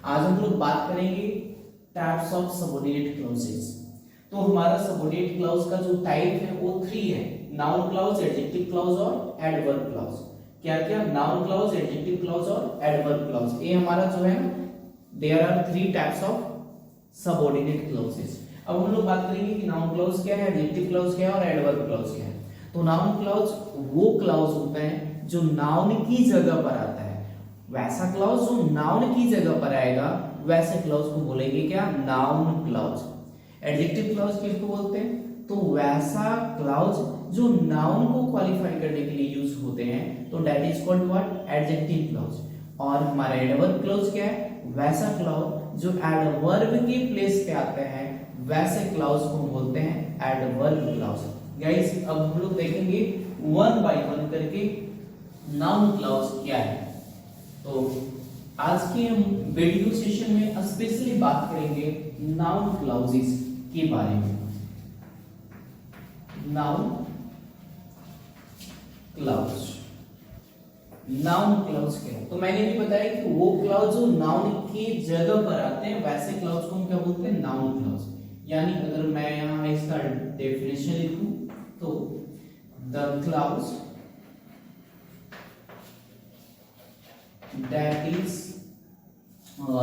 आज हम लोग बात करेंगे टाइप्स ऑफ सबऑर्डिनेट क्लॉजेस। तो हमारा सबऑर्डिनेट क्लॉज का जो टाइप है वो 3 है, नाउन क्लॉज, एडजेक्टिव क्लॉज और एडवर्ब क्लॉज। क्या क्या? नाउन क्लॉज, एडजेक्टिव क्लॉज और एडवर्ब क्लॉज। ये हमारा जो है there are 3 types of subordinate clauses. अब हम लोग बात करेंगे कि नाउन क्लॉज क्या है, एडजेक्टिव क्लॉज क्या है और एडवर्ब क्लॉज क्या है। तो नाउन क्लॉज वो क्लॉज होता है जो नाउन की जगह पर आता है। वैसा क्लॉज जो नाउन की जगह पर आएगा वैसे क्लॉज को बोलेंगे क्या? Noun clause. एडजेक्टिव क्लॉज किसको बोलते हैं? तो वैसा क्लॉज जो नाउन को क्वालिफाई करने के लिए यूज होते हैं, तो that is called what? Adjective clause. और हमारा एडवर्ब क्लॉज क्या है? वैसा क्लॉज जो एडवर्ब के प्लेस पे आते हैं वैसे क्लॉज को बोलते हैं एडवर्ब क्लॉज। गाइस अब हम लोग देखेंगे वन बाय वन करके नाउन क्लॉज क्या है। तो आज के हम वीडियो सेशन में स्पेशली बात करेंगे नाउन क्लॉजेस के बारे में। नाउन क्लॉज, नाउन क्लॉज क्या है? तो मैंने भी बताया कि वो क्लॉज जो नाउन की जगह पर आते हैं वैसे क्लॉज को हम क्या बोलते हैं? Noun clause. यानी अगर मैं यहां इसका डेफिनेशन लिखूं तो the clause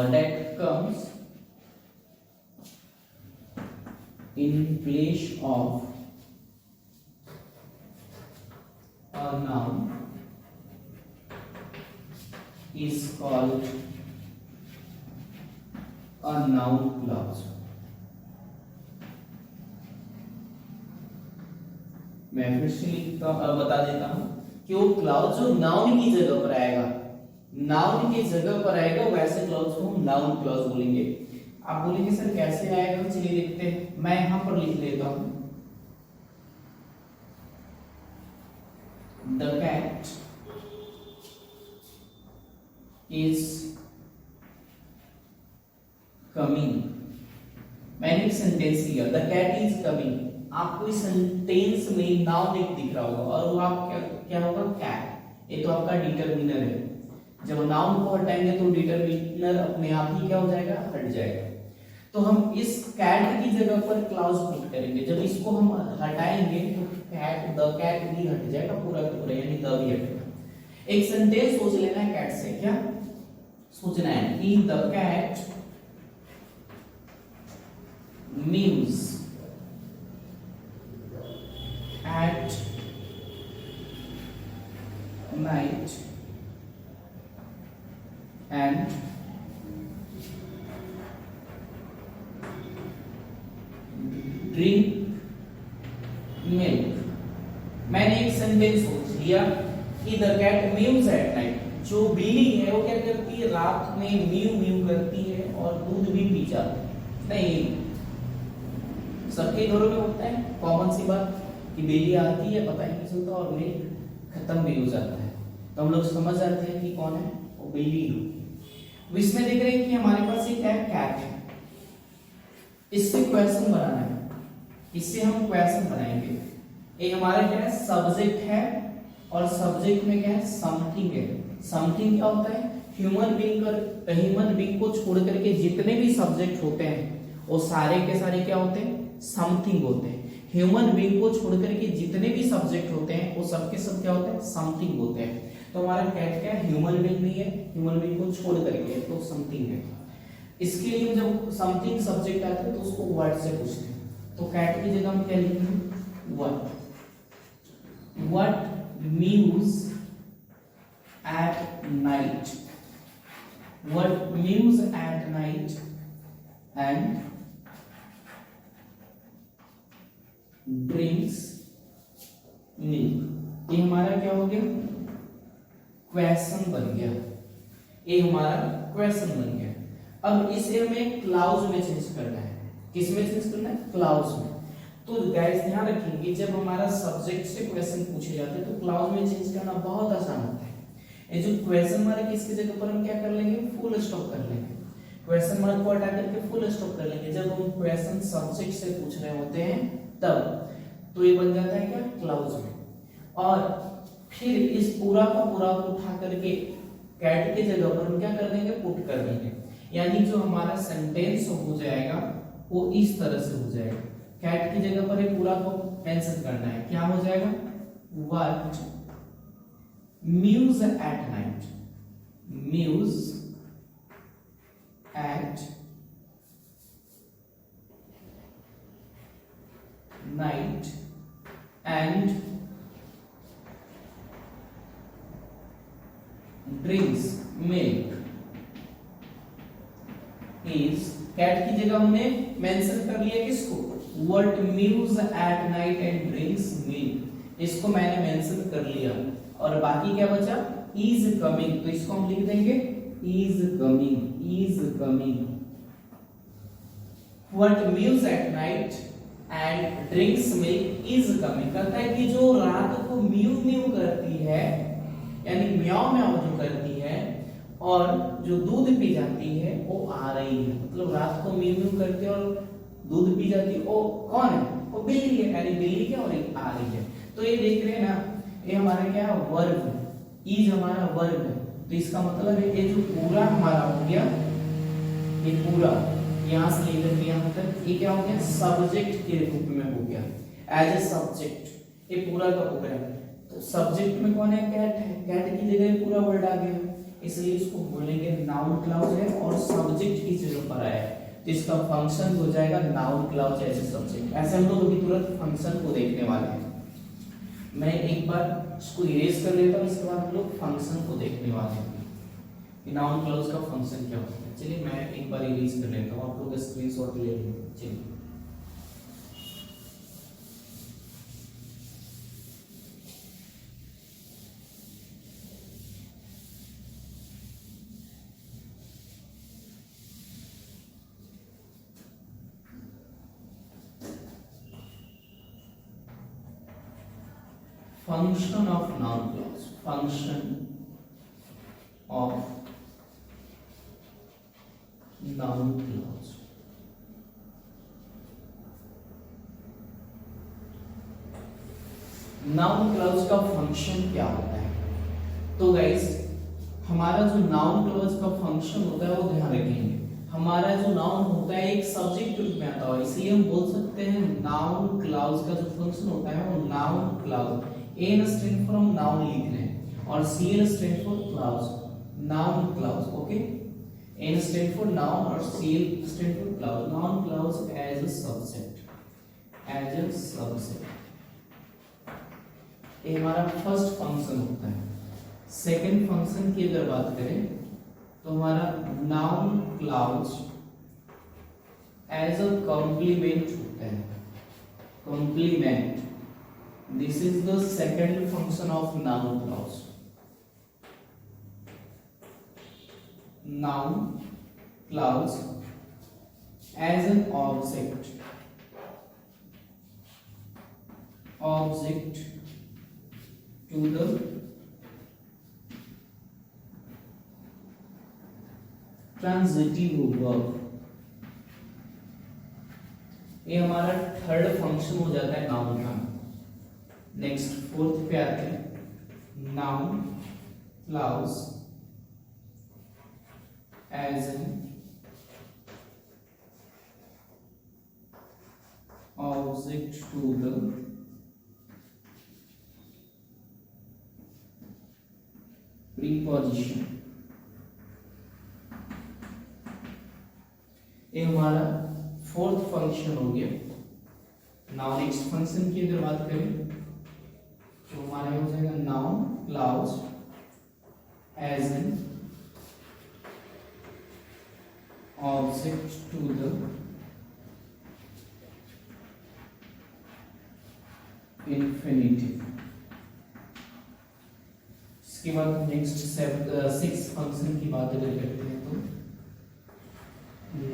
that comes in place of a noun is called a noun clause। मैं फिर से बता देता हूं कि वो क्लॉज जो नाउन की जगह पर आएगा, नाउन की जगह पर आएगा वैसे क्लॉज को हम नाउन क्लॉज बोलेंगे। आप बोलेंगे सर कैसे आएगा? चलिए देखते हैं। मैं यहां पर लिख लेता हूं द कैट इज कमिंग। मैंने एक सेंटेंस लिया द कैट इज कमिंग। आपको इस सेंटेंस में नाउन एक दिख रहा होगा और वो आप क्या होगा? कैट। ये तो आपका डिटरमिनर है। जब नाउन को हटाएंगे तो डिटरमिनर अपने आप ही क्या हो जाएगा? हट जाएगा। तो हम इस कैट की जगह पर क्लॉज पुट करेंगे। जब इसको हम हटाएंगे तो कैट, द कैट भी हट जाएगा पूरा का पूरा, यानी द भी हटेगा। एक सेंटेंस सोच लेना है कैट से। क्या सोचना है? कि the cat mews at night and drink milk। मैंने एक सेंटेंस सोच लिया कि द कैट मीव्स एट नाइट। जो बिल्ली है वो क्या करती है? रात में मीव मीव करती है और दूध भी पी जाती है। नहीं, सबके घरों में होता है कॉमन सी बात कि बिल्ली आती है, पता ही नहीं चलता और मिल्क खत्म भी हो जाता है। तो हम लोग समझ जाते हैं कि कौन है? वो बिल्ली है। इसमें देख रहे हैं कि हमारे पास एक कैट है। इससे क्वेश्चन बनाना है। इससे हम क्वेश्चन बनाएंगे। एक हमारा क्या है? सब्जेक्ट है और सब्जेक्ट में क्या है? समथिंग है। समथिंग क्या होता है? ह्यूमन बीइंग को छोड़ करके जितने भी सब्जेक्ट होते हैं वो सारे के सारे क्या होते हैं? समथिंग होते हैं। ह्यूमन बीइंग को छोड़ करके जितने भी सब्जेक्ट होते हैं वो सबके सब क्या होते हैं? समथिंग होते हैं। तो हमारा कैट क्या है? ह्यूमन बीइंग नहीं है, ह्यूमन बीइंग को छोड़ करके तो समथिंग है। इसके लिए जब समथिंग सब्जेक्ट आता है तो उसको वर्ड से पूछते हैं। तो कैट की जगह हम क्या लिखेंगे? What mews at night, what mews at night and drinks milk। ये हमारा क्या हो गया? क्वेश्चन बन गया। ये हमारा क्वेश्चन बन गया। अब इसे हमें क्लाउज में चेंज करना है। किस में चेंज करना है? क्लाउज में। तो गाइस ध्यान रखेंगे जब हमारा सब्जेक्ट से क्वेश्चन पूछे जाते हैं तो क्लाउज में चेंज करना बहुत आसान होता है। ये जो क्वेश्चन मार्क इसकी जगह पर हम क्या कर लेंगे? फुल स्टॉप कर लेंगे। क्वेश्चन मार्क को हटा करके फुल स्टॉप कर लेंगे जब हम क्वेश्चन सब्जेक्ट से पूछ रहे होते हैं तब। तो ये बन जाता है क्या? क्लाउज में। और फिर इस पूरा का पूरा उठा करके कैट की जगह पर हम क्या कर देंगे? पुट कर देंगे। यानी जो हमारा सेंटेंस हो जाएगा वो इस तरह से हो जाएगा। कैट की जगह पर पूरा को मेंशन करना है, क्या हो जाएगा, what mews at night, mews at night and drinks milk is, cat की जगह हमने मेंशन कर लिया किसको, what mews at night and drinks milk, इसको मैंने मेंशन कर लिया। और बाकी क्या बचा, इज कमिंग, तो इसको हम लिख देंगे is coming, is coming, what mews at night and drinks milk is coming. कहता है कि जो रात को म्यू म्यू करती है, यानी म्याओ म्याओ जो करती है और जो दूध पी जाती है वो आ रही है। मतलब रात को म्यू म्यू करती है और दूध पी जाती है, वो कौन है, वो बिल्ली है, यानी बिल्ली क्या हो रही, आ रही है। तो ये देख रहे हैं ना, ये हमारा क्या है, वर्ब है, इज हमारा वर्ब है। तो इसका मतलब है ये जो पूरा हमारा हो गया, ये पूरा यहां से लेकर के यहां तक, ये क्या हो गया, सब्जेक्ट के रूप में हो गया, एज ए सब्जेक्ट, ये पूरा का हो गया। तो सब्जेक्ट में कौन है, कैट है, कैट की जगह पूरा वर्ड आ गया, इसलिए इसको बोलेंगे नाउन क्लाउज है और सब्जेक्ट की जगह पर आया है, तो इसका फंक्शन हो जाएगा noun clause as a subject. ऐसे हम लोग अभी तुरंत फंक्शन को देखने वाले हैं। मैं एक बार इसको इरेज कर लेता हूं, इसके बाद हम लोग फंक्शन को देखने वाले हैं कि नाउन क्लाउज का फंक्शन क्या होता है। चलिए मैं एक बार इरेज कर लेता हूं, आप लोग स्क्रीनशॉट ले लीजिए। चलिए function of noun clause, function of noun clause। Noun clause का फंक्शन क्या होता है, तो गाइस हमारा जो नाउन क्लॉज का फंक्शन होता है वो ध्यान रखेंगे। हमारा जो नाउन होता है एक सब्जेक्ट रूप में आता है, इसलिए हम बोल सकते हैं नाउन क्लॉज का जो फंक्शन होता है वो noun clause, N stand for हम नाउन लिख रहे हैं और CL stand for clause, noun clause, okay. N stand for noun और CL stand for clause, noun clause as a subject, as a subject, ये हमारा फर्स्ट फंक्शन होता है। सेकंड फंक्शन की अगर बात करें तो हमारा noun clause as a complement होता है, complement, this is the second function of noun clause। noun clause as an object, object to the transitive verb, ये हमारा थर्ड फंक्शन हो जाता है नाउन का। नेक्स्ट फोर्थ पे आते हैं, noun clause as an object to the preposition, ये हमारा फोर्थ फंक्शन हो गया। नाउ नेक्स्ट फंक्शन की अगर बात करें तो हमारा हो जाएगा noun clause as an object to the infinitive. इसके बाद नेक्स्ट सिक्स फंक्शन की बात अगर करते हैं तो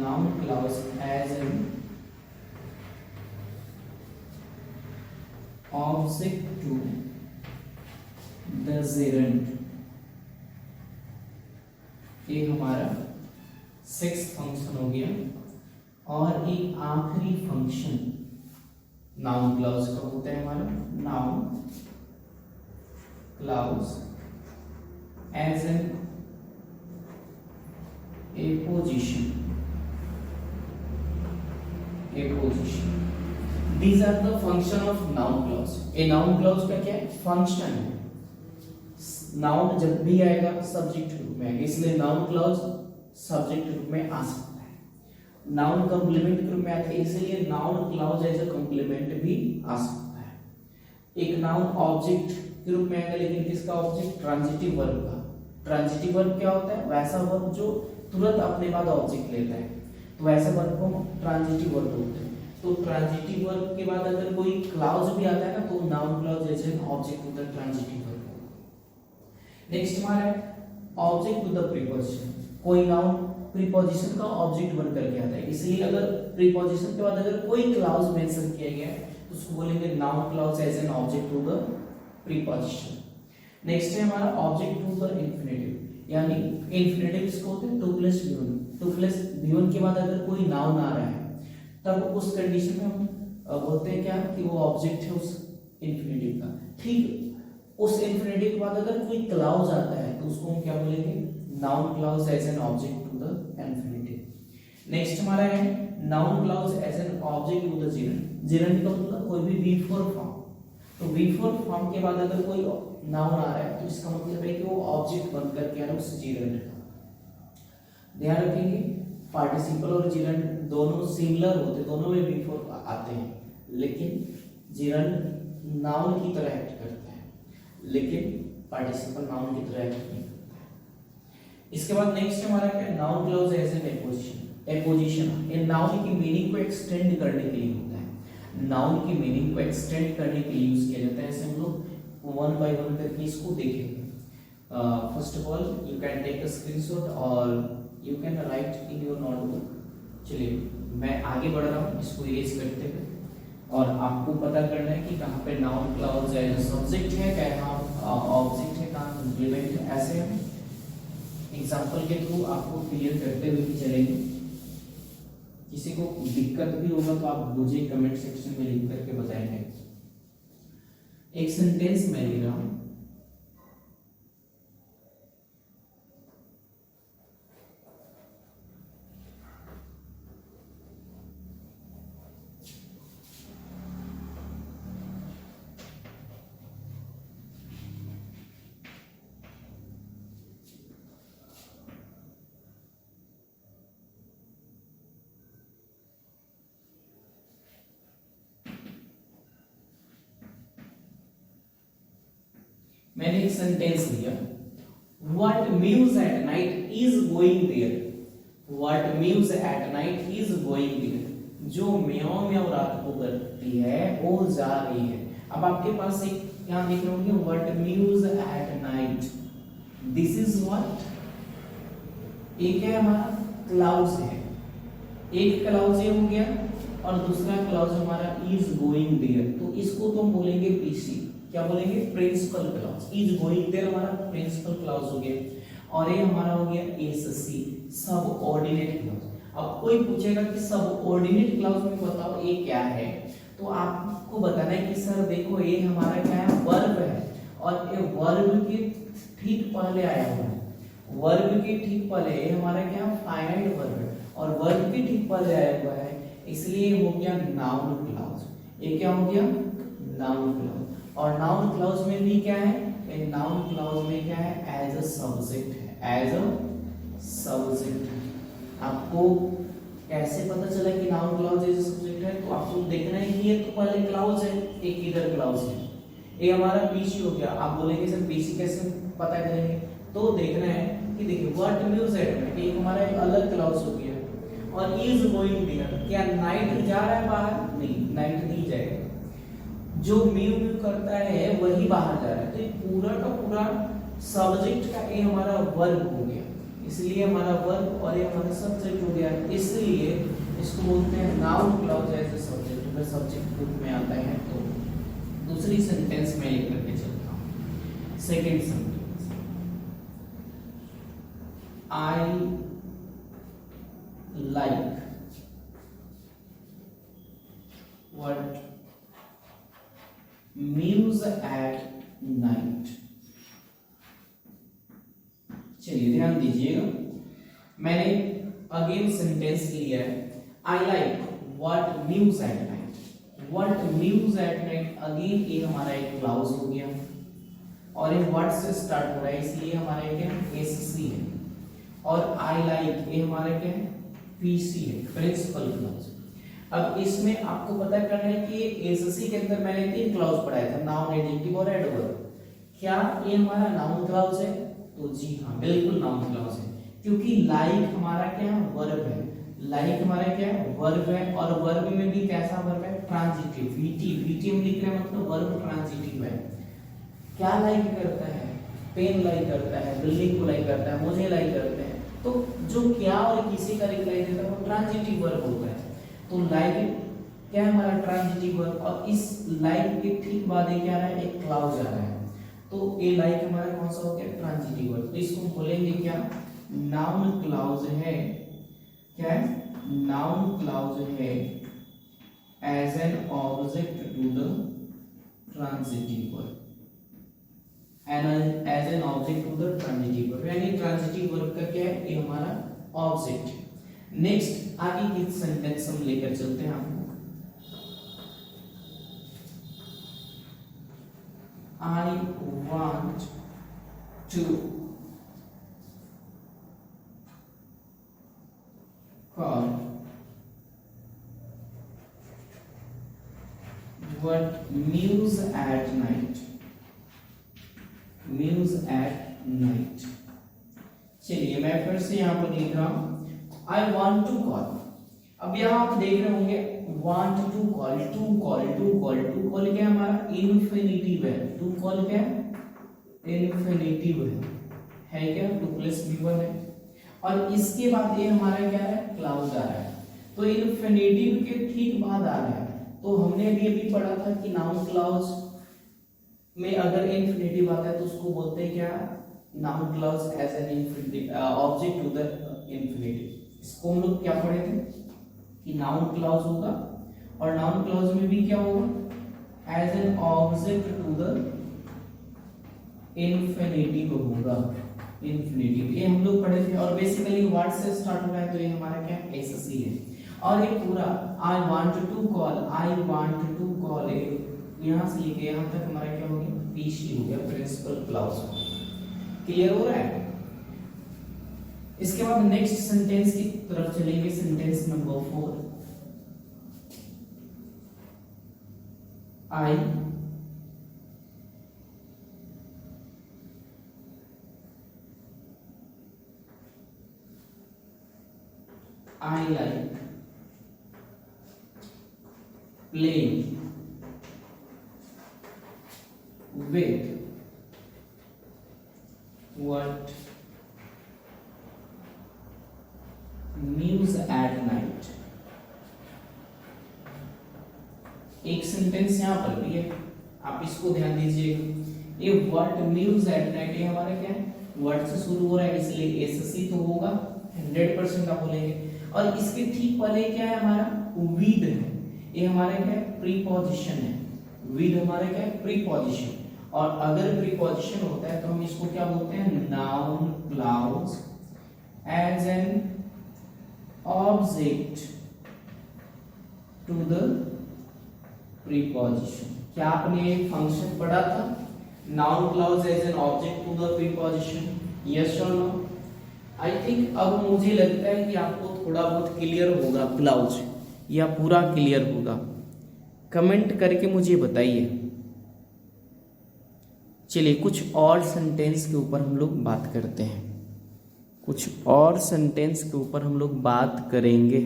noun clause as an object to the gerund, ये हमारा सिक्स फंक्शन हो गया। और एक आखिरी फंक्शन नाउन क्लॉज का होता है हमारा noun clause as an apposition, these are the function of noun clause. A noun clause का क्या है, फंक्शन है। नाउन जब भी आएगा सब्जेक्ट के रूप में आएगा, इसलिए नाउन क्लॉज सब्जेक्ट के रूप में आ सकता है। नाउन कंप्लीमेंट के रूप में आता है, इसलिए noun clause as a complement भी आ सकता है। एक नाउन ऑब्जेक्ट के रूप में आएगा, लेकिन किसका ऑब्जेक्ट, ट्रांजिटिव वर्ब का। ट्रांजिटिव वर्ब क्या होता है, वैसा वर्ब जो तुरंत अपने बाद ऑब्जेक्ट लेता है, तो वैसे वर्ब को ट्रांजिटिव वर्ब बोलते हैं। तो ट्रांजिटिव वर्ब के बाद अगर कोई क्लॉज भी आता है ना, तो noun clause as an object होता है ट्रांजिटिव वर्ब। नेक्स्ट हमारा है ऑब्जेक्ट विद द प्रीपोजिशन। कोई नाउन प्रीपोजिशन का ऑब्जेक्ट बन करके आता है, इसलिए अगर प्रीपोजिशन के बाद अगर कोई क्लॉज मेंशन किया गया है तो उसको बोलेंगे noun clause as an object to the preposition. Next है हमारा ऑब्जेक्ट टू द इंफिनिटिव, यानी इंफिनिटिव किसको होते हैं, to plus V one. To plus V one के बाद अगर कोई नाउन आ रहा है तब उस कंडीशन में हम बोलते हैं क्या, कि वो ऑब्जेक्ट है उस इंफिनिटिव का। ठीक उस इंफिनिटिव के बाद अगर कोई क्लॉज आता है तो उसको हम क्या बोलेंगे, noun clause as an object to the infinitive. Next हमारा है noun clause as an object to the gerund. Gerund का मतलब कोई भी V4 फॉर्म। तो V4 फॉर्म के बाद अगर कोई नाउन आ रहा है तो इसका मतलब है कि वो ऑब्जेक्ट बनकर के आ रहा है उस जिरंड का। ध्यान रखेंगे पार्टिसिपल और जिरंड दोनों सिमिलर होते, दोनों में V4 आते हैं, लेकिन जिरंड नाउन की तरह एक्ट करते हैं, लेकिन पार्टिसिपल नाउन की तरह एक्ट नहीं करता है। इसके बाद नेक्स्ट हमारा क्या है, noun clause as an apposition. Apposition ये नाउन की मीनिंग को एक्सटेंड करने के लिए होता है। नाउन की मीनिंग को एक्सटेंड करने के लिए यूज किया जाता है। ऐसे हम लोग वन बाय वन करके इसको देखेंगे। First of all you can take a screenshot और you can write in your notebook. चलिए मैं आगे बढ़ रहा हूँ, इसको इरेज करते हुए, और आपको पता करना है कि कहाँ पे नाउन क्लॉज एज सब्जेक्ट है, कहाँ ऑब्जेक्ट है, कहाँ कंप्लीमेंट है। ऐसे हम एग्जांपल के थ्रू आपको क्लियर करते हुए भी चलेंगे। किसी को दिक्कत भी होगा तो आप मुझे कमेंट सेक्शन में लिख करके बताएंगे। एक सेंटेंस मैं ले रहा हूं, मैंने एक सेंटेंस लिया, what mews at night is going there. What mews at night is going there, जो म्याऊ म्याऊ रात को करती है वो जा रही है। अब आपके पास एक यहां देख रहे होंगे, what mews at night, this is what, एक है हमारा क्लाउड्स है, एक क्लाउड्स ये हो गया और दूसरा क्लाउड्स हमारा इज गोइंग देयर। तो इसको तो हम बोलेंगे पीसी, क्या बोलेंगे, principal clause. Is going there हमारा प्रिंसिपल क्लॉज हो गया, और ये हमारा हो गया एससी, सबऑर्डिनेट क्लॉज। अब कोई पूछेगा कि सबऑर्डिनेट क्लॉज में बताओ ये क्या है, तो आपको बताना है कि सर देखो ये हमारा क्या है, वर्ब है, और ये वर्ब के ठीक पहले आया हुआ है। वर्ब के ठीक पहले ये हमारा क्या, फाइनाइट वर्ब है, और वर्ब के ठीक पहले आया हुआ है, इसलिए हो गया नाउन क्लॉज। ये क्या हो गया, नाउन क्लॉज। और नाउन क्लॉज में भी क्या है, नाउन क्लॉज में क्या है, एज अ सब्जेक्ट है, एज अ सब्जेक्ट है। आपको कैसे पता चला कि noun clause as a subject है, तो आपको देखना है कि ये तो पहले क्लॉज है, एक इधर क्लॉज है, ये हमारा पीसी हो गया। आप बोलेंगे सर पीसी कैसे पता करेंगे, तो देखना है कि देखिए व्हाट म्यूज एट नाइट, एक हमारा एक अलग क्लॉज हो गया, और इज गोइंग देयर, क्या नाइट जा रहा है बाहर, नहीं नाइट नहीं जाएगा, जो म्यू म्यू करता है वही बाहर जा रहा है। तो ये पूरा का पूरा सब्जेक्ट का ये हमारा वर्ब हो गया, इसलिए हमारा वर्ब और ये हमारा सब्जेक्ट हो गया, इसलिए इसको बोलते हैं noun clause as a subject, अगर सब्जेक्ट रूप में आता है तो। दूसरी सेंटेंस में लेकर के चलता हूं, second sentence, I like what mews at night. चलिए ध्यान दीजिएगा, मैंने अगेन सेंटेंस लिया है, I like what news at night, what news at night, again ये हमारा एक क्लाउज हो गया और ये व्हाट से स्टार्ट हो रहा है इसलिए हमारा क्या है एससी है, और आई लाइक ये हमारा क्या है पीसी है, प्रिंसिपल क्लाउज। अब इसमें आपको पता करना है कि एससी के अंदर मैंने 3 क्लाउज पढ़ाया था, नाउन, एडजेक्टिव और एडवर्ब। क्या ये हमारा नाउन क्लाउज है? तो जी हाँ, बिल्कुल नाउन क्लाउज है, क्योंकि लाइक हमारा क्या है वर्ब है, लाइक हमारा क्या है वर्ब है, और वर्ब में भी कैसा वर्ब है ट्रांजिटिव, वीटी, वीटी हम लिख रहे हैं मतलब वर्ब ट्रांजिटिव है। क्या लाइक करता है? पेन लाइक करता है, बिल्डिंग को लाइक करता है, मुझे लाइक करते हैं, तो जो क्या और किसी का रिप्लाई देता है वो ट्रांजिटिव वर्ब होता है। तो लाइक क्या है हमारा ट्रांजिटिव वर्ब, और इस लाइक के ठीक बाद ये क्या आ रहा है एक क्लाउज आ रहा है, तो ये लाइक हमारा कौन सा हो गया ट्रांजिटिव वर्ब। तो इसको बोलेंगे क्या नाउन क्लाउज है, क्या है नाउन क्लाउज है as an object to the transitive verb, and as an object to the transitive verb, यानी ट्रांजिटिव वर्ब का क्या है ये हमारा ऑब्जेक्ट। नेक्स्ट आगे की सेंटेंस हम लेकर चलते हैं आपको, I want to call what news at night, news at night। चलिए मैं फिर से यहाँ पर लिख रहा हूँ I want to call। अब यहाँ आप देख रहे होंगे want to call, to call, to call, to call क्या हमारा इन्फिनिटिव है, to call क्या इन्फिनिटिव है क्या 2 + V1 है, और इसके बाद ये हमारा क्या है क्लाउज आ रहा है, तो इन्फिनिटिव के ठीक बाद आ रहा है। तो हमने अभी पढ़ा था कि नाउन क्लाउज में अगर इन्फिनिटिव आता है तो उसको बोलते हैं क्या noun clause as an infinitive object to the infinitive. इसको हम लोग क्या पढ़े थे कि नाउन क्लाउज होगा, और नाउन क्लाउज में भी क्या होगा as an object to the infinitive होगा, इन्फिनिटिव ये हम लोग पढ़े थे। और बेसिकली वर्ड से स्टार्ट हो रहा है तो ये हमारा क्या एससी है, और ये पूरा I want to call, I want to call यहां से लेके यहां तक हमारा क्या हो गया पीसी हो गया, प्रिंसिपल क्लाउज। क्लियर हो रहा है? इसके बाद नेक्स्ट सेंटेंस की तरफ चलेंगे, sentence number 4, I like playing with what news at night। एक सेंटेंस यहां पर भी है, आप इसको ध्यान दीजिए, ये व्हाट न्यूज एट नाइट ये हमारा क्या है वर्ड से शुरू हो रहा है इसलिए एससी तो होगा 100% आप बोलेंगे, और इसके ठीक पहले क्या है हमारा विद है, ये हमारा क्या है प्रीपोजिशन है, विद हमारा क्या है प्रीपोजिशन, और अगर प्रीपोजिशन होता है तो हम इसको क्या बोलते हैं noun clause as an object to the preposition. क्या आपने एक फंक्शन पढ़ा था noun clause as an object to the preposition? Yes और नो? आई थिंक अब मुझे लगता है कि आपको थोड़ा बहुत क्लियर होगा क्लाउज, या पूरा क्लियर होगा, कमेंट करके मुझे बताइए। चलिए कुछ और सेंटेंस के ऊपर हम लोग बात करते हैं, कुछ और सेंटेंस के ऊपर हम लोग बात करेंगे।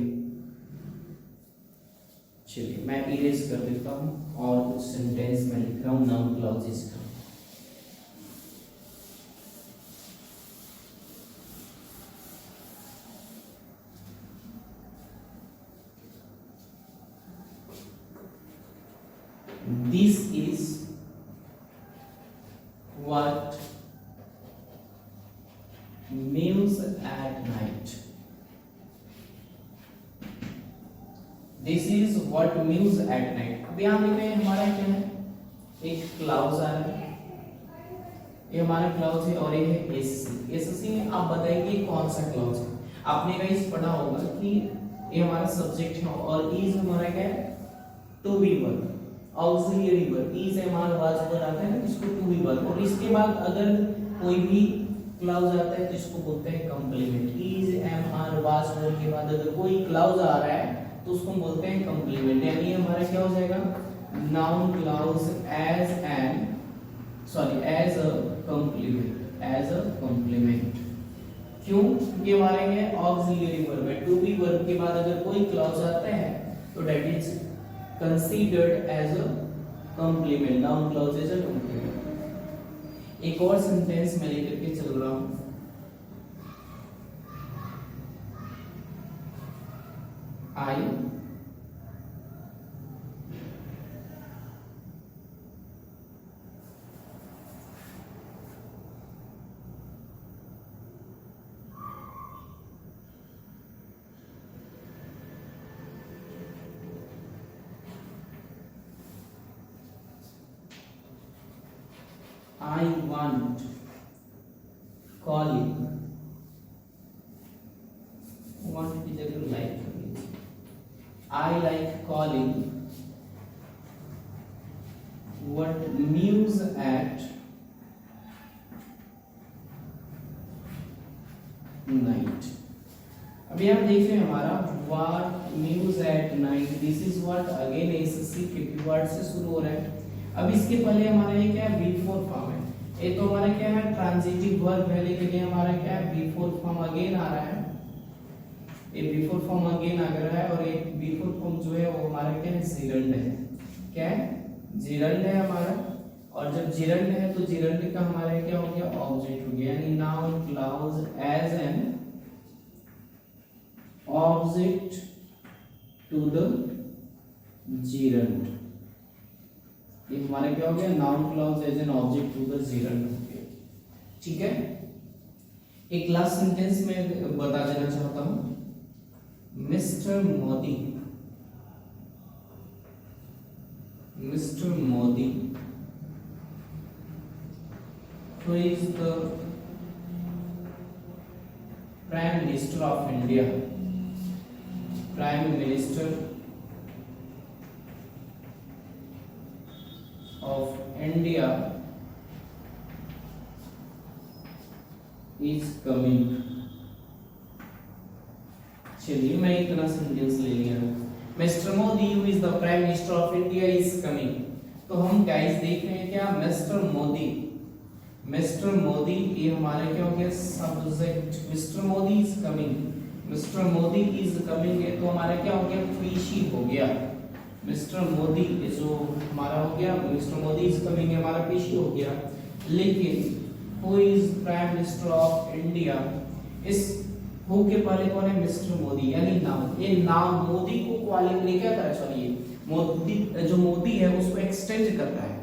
चलिए मैं इरेज कर देता हूं और कुछ सेंटेंस में लिख रहा हूं नाउन क्लाउजेस का। This is what news at night. This is what news at night। अब यहाँ देख रहे हैं हमारा क्या है एक क्लाउज आ रहा है, ये हमारा क्लाउज है और ये है एससी। एससी में आप बताइए कौन सा क्लाउज है? आपने गाइस पढ़ा होगा कि ये हमारा सब्जेक्ट है और इज हमारा क्या है, to be verb, auxiliary verb. Is am are was verb आता है ना, इसको टू बी वर्ब, और इसके बाद अगर कोई भी क्लाउज आता है तो इसको बोलते हैं complement. Is am are was verb के बाद अगर कोई क्लाउज आ रहा है तो उसको बोलते हैं कंप्लीमेंट। यानी हमारा क्या हो जाएगा, noun clause as a complement, as a complement. क्यों? क्योंकि हमारे है ऑक्सिलियरी वर्ब है, टू बी वर्ब के बाद अगर कोई क्लाउज आता है तो that is considered as a complement, noun clause as a complement. एक और सेंटेंस मैं लेकर के चल रहा हूं, आई want calling, want की जगह like, I like calling what news at night। अभी आप देख रहे हैं हमारा what news at night, this is what again SSC 50 word से शुरू हो रहा है। अब इसके पहले हमारा ये क्या है, बिफोर फॉर्म है। ये तो हमारा क्या है, ट्रांजिटिव वर्ब है, लेकिन ये हमारा क्या है, बिफोर फॉर्म अगेन आ रहा है। ये बिफोर फॉर्म अगेन आ रहा है, और ये बिफोर फॉर्म जो है वो हमारा क्या है, जिरंड है। क्या है, जिरंड है हमारा। और जब जिरंड है तो जिरंड का हमारा क्या हो गया, ऑब्जेक्ट हो गया, यानी noun clause as an object to the gerund. ये हमारा क्या हो गया, noun clause as an object to the gerund हो गया। ठीक है, एक लास्ट सेंटेंस में बता देना चाहता हूं, mister Modi, mister Modi who is the Prime Minister of India, Prime Minister of India is coming। चलिए मैं इतना सेंटेंस ले लिया, mister Modi who is the prime minister of India is coming. तो हम गाइस देख रहे हैं क्या, मिस्टर मोदी, मिस्टर मोदी ये हमारा क्या हो गया, subject. Mister Modi is coming, mister Modi is coming है तो हमारा क्या हो गया, पेशी हो गया। मिस्टर मोदी जो हमारा हो गया, मिस्टर मोदी इज कमिंग हमारा पेशी हो गया। लेकिन who is prime minister of India, इस हु के पहले कौन है, मिस्टर मोदी, यानी नाउन। ये नाउन मोदी को क्वालिटी ने क्या करा, सॉरी मोदी, जो मोदी है उसको एक्सटेंड कर रहा है,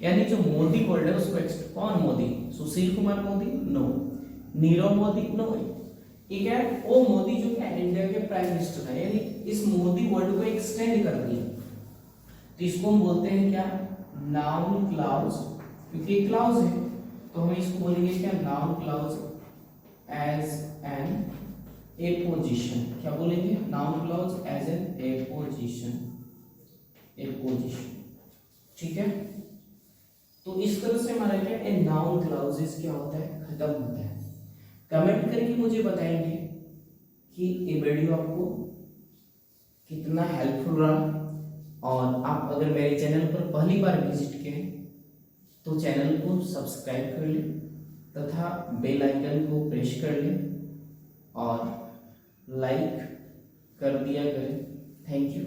यानी जो मोदी वर्ड है उसको कौन, मोदी, सुशील कुमार मोदी, नो, नीरव मोदी, नो, ये क्या है, वो मोदी जो क्या इंडिया के प्राइम मिनिस्टर है, यानी इस मोदी वर्ड को एक्सटेंड कर दिया। तो इसको हम बोलते हैं क्या, नाउन क्लाउज, क्योंकि क्लाउज है तो हम इसको बोलेंगे क्या, noun clause as an apposition. क्या बोलेंगे, noun clause as an apposition, apposition. ठीक है, तो इस तरह से हमारा क्या है, नाउन क्लाउजेस क्या होता है, खत्म होता है। कमेंट करके मुझे बताएंगे कि ये वीडियो आपको कितना हेल्पफुल रहा, और आप अगर मेरे चैनल पर पहली बार विजिट किए तो चैनल को सब्सक्राइब कर लें तथा बेल आइकन को प्रेस कर लें और लाइक कर दिया करें। Thank you.